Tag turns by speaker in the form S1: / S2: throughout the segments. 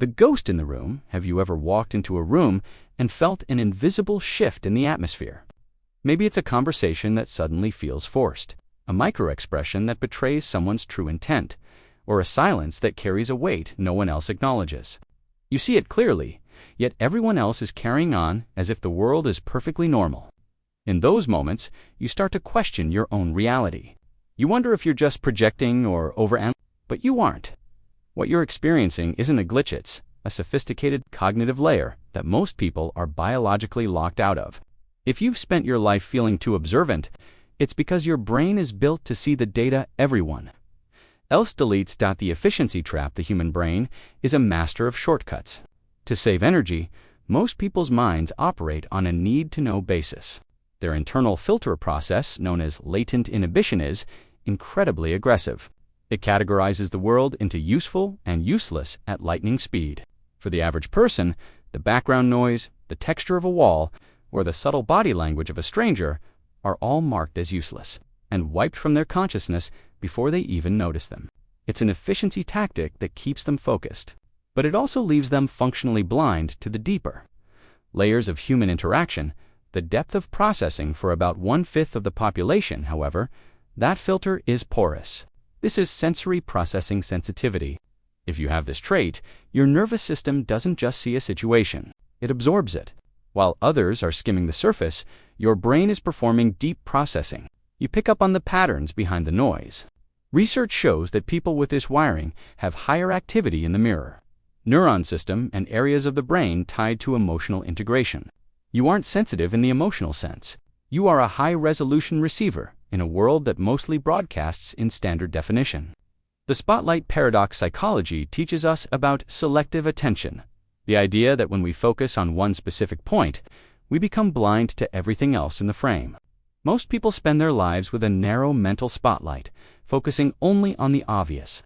S1: The ghost in the room. Have you ever walked into a room and felt an invisible shift in the atmosphere? Maybe it's a conversation that suddenly feels forced, a micro-expression that betrays someone's true intent, or a silence that carries a weight no one else acknowledges. You see it clearly, yet everyone else is carrying on as if the world is perfectly normal. In those moments, you start to question your own reality. You wonder if you're just projecting or overanalyzing, but you aren't. What you're experiencing isn't a glitch, it's a sophisticated cognitive layer that most people are biologically locked out of. If you've spent your life feeling too observant, it's because your brain is built to see the data everyone else deletes. The efficiency trap. The human brain is a master of shortcuts. To save energy, most people's minds operate on a need-to-know basis. Their internal filter process, known as latent inhibition, is incredibly aggressive. It categorizes the world into useful and useless at lightning speed. For the average person, the background noise, the texture of a wall, or the subtle body language of a stranger are all marked as useless and wiped from their consciousness before they even notice them. It's an efficiency tactic that keeps them focused, but it also leaves them functionally blind to the deeper layers of human interaction. The depth of processing for about 1/5 of the population, however, that filter is porous. This is sensory processing sensitivity. If you have this trait, your nervous system doesn't just see a situation, it absorbs it. While others are skimming the surface, your brain is performing deep processing. You pick up on the patterns behind the noise. Research shows that people with this wiring have higher activity in the mirror neuron system and areas of the brain tied to emotional integration. You aren't sensitive in the emotional sense. You are a high-resolution receiver in a world that mostly broadcasts in standard definition. The spotlight paradox psychology teaches us about selective attention, the idea that when we focus on one specific point, we become blind to everything else in the frame. Most people spend their lives with a narrow mental spotlight, focusing only on the obvious.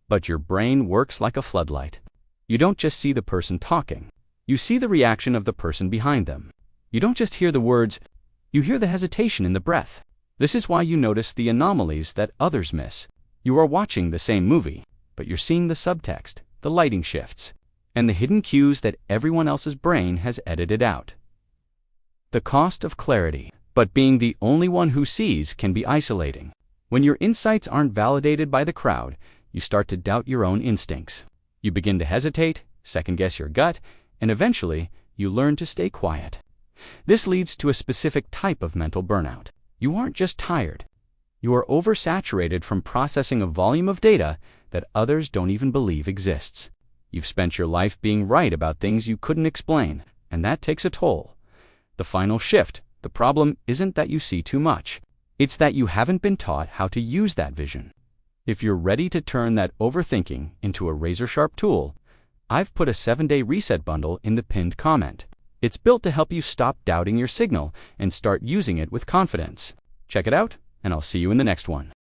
S1: But your brain works like a floodlight. You don't just see the person talking. You see the reaction of the person behind them. You don't just hear the words, you hear the hesitation in the breath. This is why you notice the anomalies that others miss. You are watching the same movie, but you're seeing the subtext, the lighting shifts, and the hidden cues that everyone else's brain has edited out. The cost of clarity. But being the only one who sees can be isolating. When your insights aren't validated by the crowd, you start to doubt your own instincts. You begin to hesitate, second-guess your gut, and eventually, you learn to stay quiet. This leads to a specific type of mental burnout. You aren't just tired. You are oversaturated from processing a volume of data that others don't even believe exists. You've spent your life being right about things you couldn't explain, and that takes a toll. The final shift. The problem isn't that you see too much. It's that you haven't been taught how to use that vision. If you're ready to turn that overthinking into a razor-sharp tool, I've put a 7-day reset bundle in the pinned comment. It's built to help you stop doubting your signal and start using it with confidence. Check it out, and I'll see you in the next one.